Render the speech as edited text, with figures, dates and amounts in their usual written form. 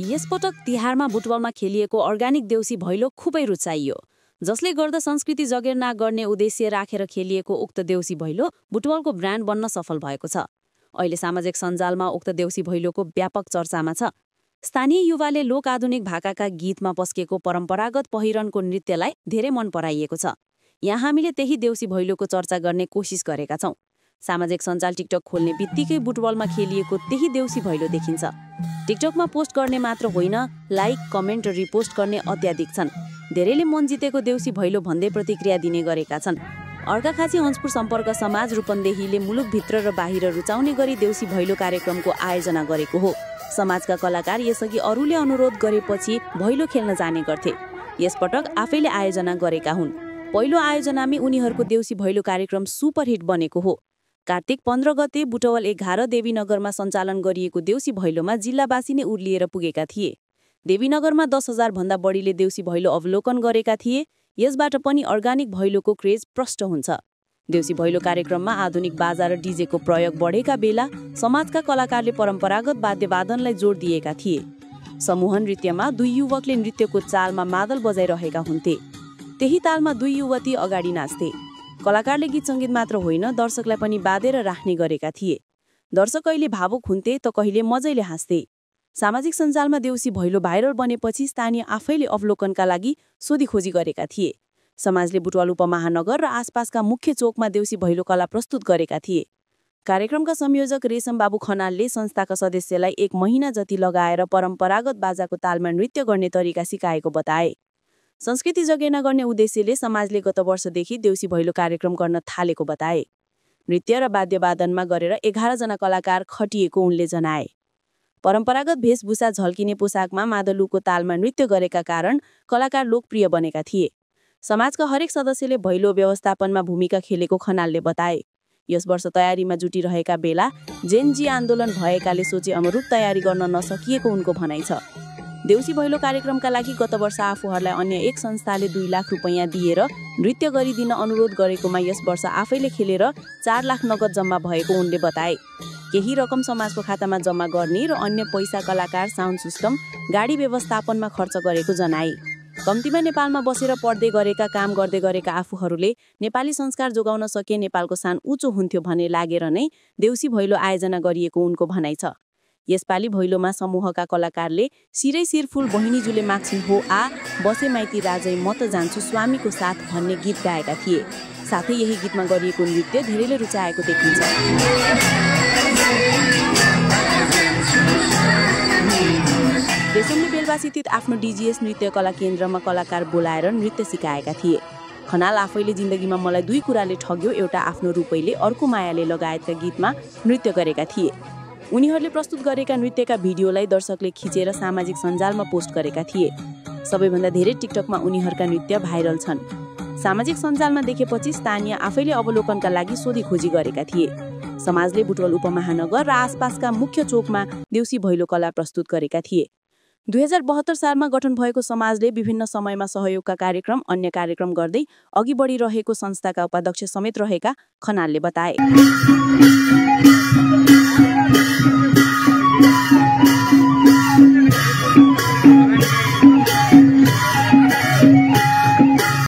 यसपटक तिहारमा बुटवलमा खेलिएको अर्गानिक देउसी भैलो खुबै रुचाइयो, जसले गर्दा संस्कृति जगेर्ना गर्ने उद्देश्य राखेर खेलिएको उक्त देउसी भैलो बुटवलको ब्रान्ड बन्न सफल भएको छ। अहिले सामाजिक सञ्जालमा उक्त देउसी भैलोको व्यापक चर्चामा छ। स्थानीय युवाले लोक आधुनिक भाकाका गीतमा पस्केको परम्परागत पहिरनको नृत्यलाई धेरै मन पराइएको छ। यहाँ हामीले त्यही देउसी भैलोको चर्चा गर्ने कोसिस गरेका छौँ। सामाजिक सञ्जाल टिकटक खोल्ने बित्तिकै बुटवलमा खेलिएको त्यही देउसी भैलो देखिन्छ। टिकटकमा पोस्ट गर्ने मात्र होइन, लाइक, कमेन्ट र रिपोस्ट गर्ने अत्याधिक छन्। धेरैले मन जितेको देउसी भैलो भन्दै प्रतिक्रिया दिने गरेका छन्। अर्घाखाँची हंसपुर सम्पर्क समाज रूपन्देहीले मुलुकभित्र र बाहिर रुचाउने गरी देउसी भैलो कार्यक्रमको आयोजना गरेको हो। समाजका कलाकार यसअघि अरूले अनुरोध गरेपछि भैलो खेल्न जाने गर्थे। यसपटक आफैले आयोजना गरेका हुन्। पहिलो आयोजनामै उनीहरूको देउसी भैलो कार्यक्रम सुपरहिट बनेको हो। कार्तिक 15 गते बुटवल 11 देवीनगरमा सञ्चालन गरिएको देउसी भैलोमा जिल्लावासी नै उर्लिएर पुगेका थिए। देवीनगरमा 10,000 भन्दा बढीले देउसी भैलो अवलोकन गरेका थिए। यसबाट पनि अर्गानिक भैलोको क्रेज प्रष्ट हुन्छ। देउसी भैलो कार्यक्रममा आधुनिक बाजा र डिजेको प्रयोग बढेका बेला समाजका कलाकारले परम्परागत वाद्यवादनलाई जोड दिएका थिए। समूह नृत्यमा दुई युवकले नृत्यको चालमा मादल बजाइरहेका हुन्थे। त्यही तालमा दुई युवती अगाडि नाच्थे। कलाकारले गीत सङ्गीत मात्र होइन, दर्शकलाई पनि बाँधेर राख्ने गरेका थिए। दर्शक कहिले भावुक हुन्थे त कहिले मजैले हाँस्थे। सामाजिक सञ्जालमा देउसी भैलो भाइरल बनेपछि स्थानीय आफैले अवलोकनका लागि सोधीखोजी गरेका थिए। समाजले बुटवल उपमहानगर र आसपासका मुख्य चोकमा देउसी भैलो कला प्रस्तुत गरेका थिए। कार्यक्रमका संयोजक रेशम बाबु खनालले संस्थाका सदस्यलाई 1 महिना जति लगाएर परम्परागत बाजाको तालमा नृत्य गर्ने तरिका सिकाएको बताए। संस्कृति जगेर्ना गर्ने उद्देश्यले समाजले गत वर्षदेखि देउसी भैलो कार्यक्रम गर्न थालेको बताए। नृत्य र वाद्यवादनमा गरेर 11 जना कलाकार खटिएको उनले जनाए। परम्परागत भेषभूषा झल्किने पोसाकमा मादलुको तालमा नृत्य गरेका कारण कलाकार लोकप्रिय बनेका थिए। समाजका हरेक सदस्यले भैलो व्यवस्थापनमा भूमिका खेलेको खनालले बताए। यस वर्ष तयारीमा जुटिरहेका बेला जेनजी आन्दोलन भएकाले सोचे अनुरूप तयारी गर्न नसकिएको उनको भनाइ छ। देउसी भैलो कार्यक्रमका लागि गत वर्ष आफूहरूलाई अन्य एक संस्थाले 2 लाख रुपैयाँ दिएर नृत्य गरिदिन अनुरोध गरेकोमा यस वर्ष आफैले खेलेर 4 लाख नगद जम्मा भएको उनले बताए। केही रकम समाजको खातामा जम्मा गर्ने र अन्य पैसा कलाकार, साउन्ड सिस्टम, गाडी व्यवस्थापनमा खर्च गरेको जनाए। कम्तीमा नेपालमा बसेर पढ्दै गरेका, काम गर्दै गरेका आफूहरूले नेपाली संस्कार जोगाउन सके नेपालको सान उच्च हुन्थ्यो भन्ने लागेर नै देउसी भैलो आयोजना गरिएको उनको भनाइ छ। यसपालि भैलोमा समूहका कलाकारले सिरै सिरफुल बहिनीजुले माग्छिन् हो आ, बसे माइती राजै म त जान्छु स्वामीको साथ भन्ने गीत गाएका थिए। साथै यही गीतमा गरिएको नृत्य धेरैले रुचाएको देखिन्छ। रेशमले बेलबासीस्थित आफ्नो डिजिएस नृत्य कला केन्द्रमा कलाकार बोलाएर नृत्य सिकाएका थिए। खनाल आफैले जिन्दगीमा मलाई 2 कुराले ठग्यो, एउटा आफ्नो रूपैले, अर्को मायाले लगायतका गीतमा नृत्य गरेका थिए। उनीहरूले प्रस्तुत गरेका नृत्यका भिडियोलाई दर्शकले खिचेर सामाजिक सञ्जालमा पोस्ट गरेका थिए। सबैभन्दा धेरै टिकटकमा उनीहरूका नृत्य भाइरल छन्। सामाजिक सञ्जालमा देखेपछि स्थानीय आफैले अवलोकनका लागि सोधीखोजी गरेका थिए। समाजले बुटवल उपमहानगर र आसपासका मुख्य चोकमा देउसी भैलो कला प्रस्तुत गरेका थिए। 2072 सालमा गठन भएको समाजले विभिन्न समयमा सहयोगका कार्यक्रम, अन्य कार्यक्रम गर्दै अघि बढिरहेको संस्थाका उपाध्यक्ष समेत रहेका खनालले बताए।